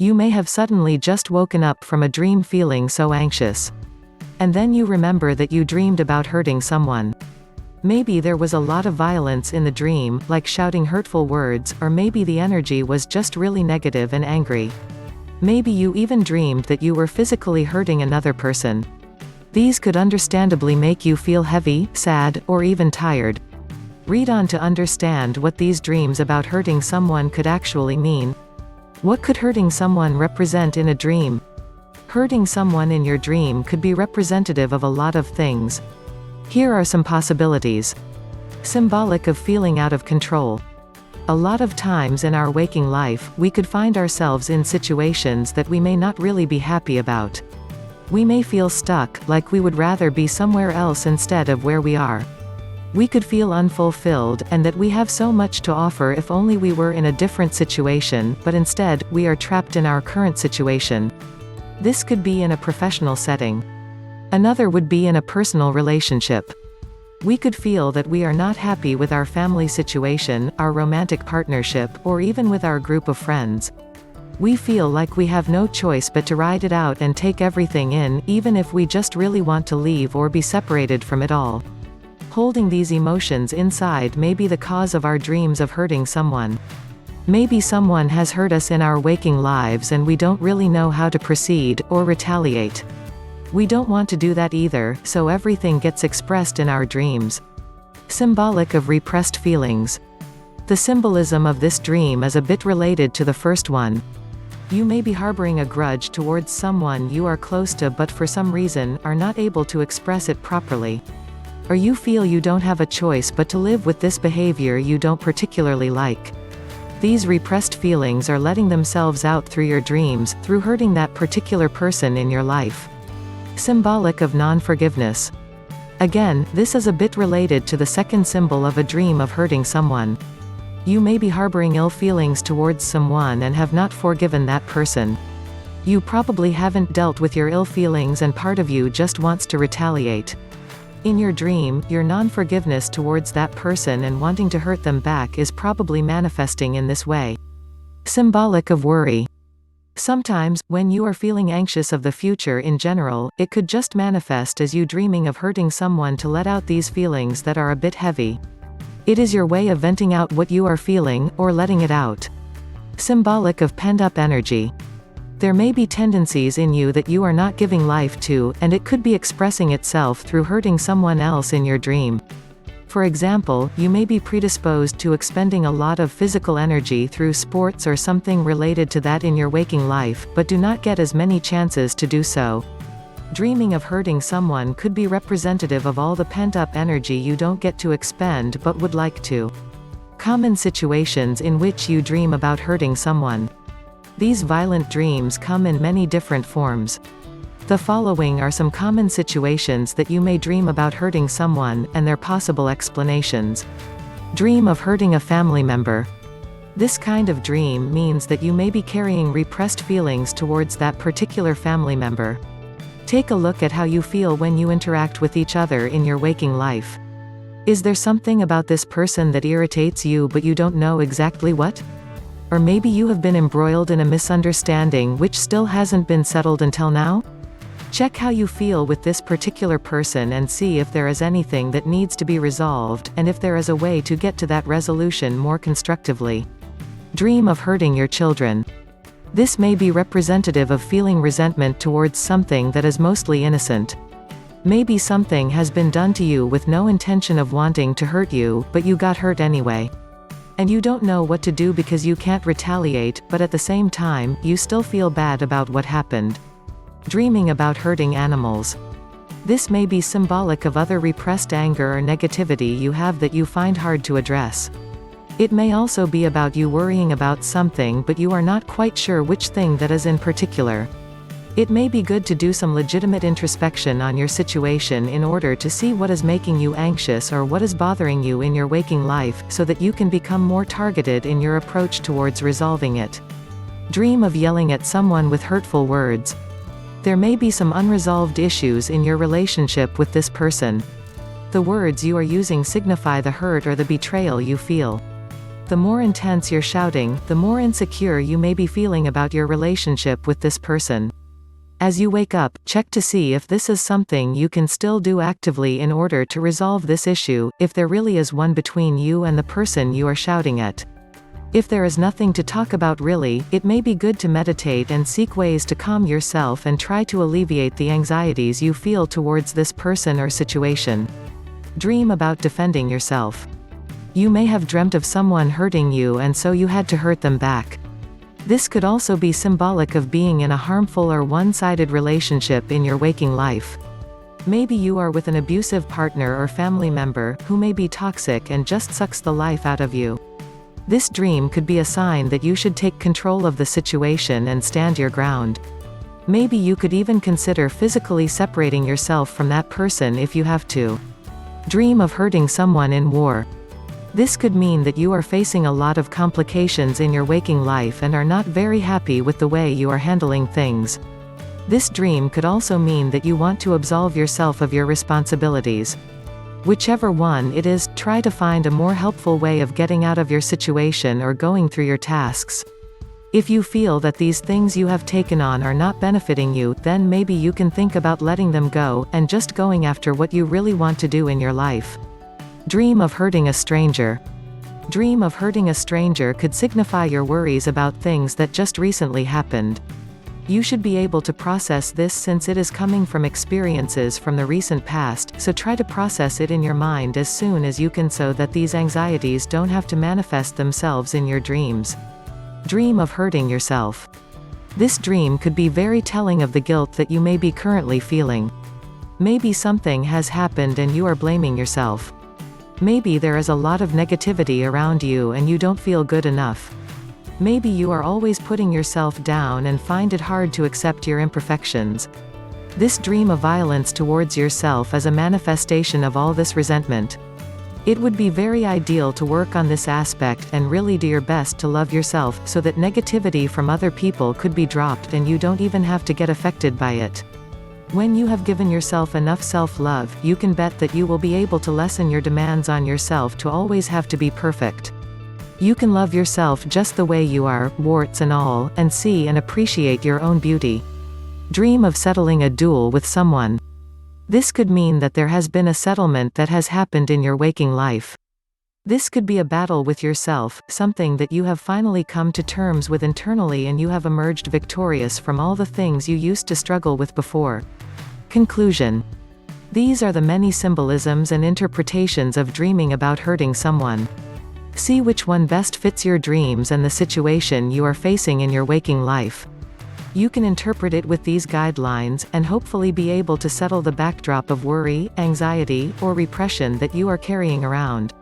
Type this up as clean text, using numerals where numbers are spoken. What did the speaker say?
You may have suddenly just woken up from a dream feeling so anxious. And then you remember that you dreamed about hurting someone. Maybe there was a lot of violence in the dream, like shouting hurtful words, or maybe the energy was just really negative and angry. Maybe you even dreamed that you were physically hurting another person. These could understandably make you feel heavy, sad, or even tired. Read on to understand what these dreams about hurting someone could actually mean. What could hurting someone represent in a dream? Hurting someone in your dream could be representative of a lot of things. Here are some possibilities. Symbolic of feeling out of control. A lot of times in our waking life, we could find ourselves in situations that we may not really be happy about. We may feel stuck, like we would rather be somewhere else instead of where we are. We could feel unfulfilled, and that we have so much to offer if only we were in a different situation, but instead, we are trapped in our current situation. This could be in a professional setting. Another would be in a personal relationship. We could feel that we are not happy with our family situation, our romantic partnership, or even with our group of friends. We feel like we have no choice but to ride it out and take everything in, even if we just really want to leave or be separated from it all. Holding these emotions inside may be the cause of our dreams of hurting someone. Maybe someone has hurt us in our waking lives and we don't really know how to proceed, or retaliate. We don't want to do that either, so everything gets expressed in our dreams. Symbolic of repressed feelings. The symbolism of this dream is a bit related to the first one. You may be harboring a grudge towards someone you are close to but for some reason, are not able to express it properly. Or you feel you don't have a choice but to live with this behavior you don't particularly like. These repressed feelings are letting themselves out through your dreams, through hurting that particular person in your life. Symbolic of non-forgiveness. Again, this is a bit related to the second symbol of a dream of hurting someone. You may be harboring ill feelings towards someone and have not forgiven that person. You probably haven't dealt with your ill feelings and part of you just wants to retaliate. In your dream, your non-forgiveness towards that person and wanting to hurt them back is probably manifesting in this way. Symbolic of worry. Sometimes, when you are feeling anxious of the future in general, it could just manifest as you dreaming of hurting someone to let out these feelings that are a bit heavy. It is your way of venting out what you are feeling, or letting it out. Symbolic of pent-up energy. There may be tendencies in you that you are not giving life to, and it could be expressing itself through hurting someone else in your dream. For example, you may be predisposed to expending a lot of physical energy through sports or something related to that in your waking life, but do not get as many chances to do so. Dreaming of hurting someone could be representative of all the pent-up energy you don't get to expend but would like to. Common situations in which you dream about hurting someone. These violent dreams come in many different forms. The following are some common situations that you may dream about hurting someone, and their possible explanations. Dream of hurting a family member. This kind of dream means that you may be carrying repressed feelings towards that particular family member. Take a look at how you feel when you interact with each other in your waking life. Is there something about this person that irritates you but you don't know exactly what? Or maybe you have been embroiled in a misunderstanding which still hasn't been settled until now? Check how you feel with this particular person and see if there is anything that needs to be resolved, and if there is a way to get to that resolution more constructively. Dream of hurting your children. This may be representative of feeling resentment towards something that is mostly innocent. Maybe something has been done to you with no intention of wanting to hurt you, but you got hurt anyway. And you don't know what to do because you can't retaliate, but at the same time, you still feel bad about what happened. Dreaming about hurting animals. This may be symbolic of other repressed anger or negativity you have that you find hard to address. It may also be about you worrying about something but you are not quite sure which thing that is in particular. It may be good to do some legitimate introspection on your situation in order to see what is making you anxious or what is bothering you in your waking life, so that you can become more targeted in your approach towards resolving it. Dream of yelling at someone with hurtful words. There may be some unresolved issues in your relationship with this person. The words you are using signify the hurt or the betrayal you feel. The more intense your shouting, the more insecure you may be feeling about your relationship with this person. As you wake up, check to see if this is something you can still do actively in order to resolve this issue, if there really is one between you and the person you are shouting at. If there is nothing to talk about really, it may be good to meditate and seek ways to calm yourself and try to alleviate the anxieties you feel towards this person or situation. Dream about defending yourself. You may have dreamt of someone hurting you and so you had to hurt them back. This could also be symbolic of being in a harmful or one-sided relationship in your waking life. Maybe you are with an abusive partner or family member, who may be toxic and just sucks the life out of you. This dream could be a sign that you should take control of the situation and stand your ground. Maybe you could even consider physically separating yourself from that person if you have to. Dream of hurting someone in war. This could mean that you are facing a lot of complications in your waking life and are not very happy with the way you are handling things. This dream could also mean that you want to absolve yourself of your responsibilities. Whichever one it is, try to find a more helpful way of getting out of your situation or going through your tasks. If you feel that these things you have taken on are not benefiting you, then maybe you can think about letting them go, and just going after what you really want to do in your life. Dream of hurting a stranger. Dream of hurting a stranger could signify your worries about things that just recently happened. You should be able to process this since it is coming from experiences from the recent past, so try to process it in your mind as soon as you can so that these anxieties don't have to manifest themselves in your dreams. Dream of hurting yourself. This dream could be very telling of the guilt that you may be currently feeling. Maybe something has happened and you are blaming yourself. Maybe there is a lot of negativity around you and you don't feel good enough. Maybe you are always putting yourself down and find it hard to accept your imperfections. This dream of violence towards yourself is a manifestation of all this resentment. It would be very ideal to work on this aspect and really do your best to love yourself, so that negativity from other people could be dropped and you don't even have to get affected by it. When you have given yourself enough self-love, you can bet that you will be able to lessen your demands on yourself to always have to be perfect. You can love yourself just the way you are, warts and all, and see and appreciate your own beauty. Dream of settling a duel with someone. This could mean that there has been a settlement that has happened in your waking life. This could be a battle with yourself, something that you have finally come to terms with internally and you have emerged victorious from all the things you used to struggle with before. Conclusion. These are the many symbolisms and interpretations of dreaming about hurting someone. See which one best fits your dreams and the situation you are facing in your waking life. You can interpret it with these guidelines, and hopefully be able to settle the backdrop of worry, anxiety, or repression that you are carrying around.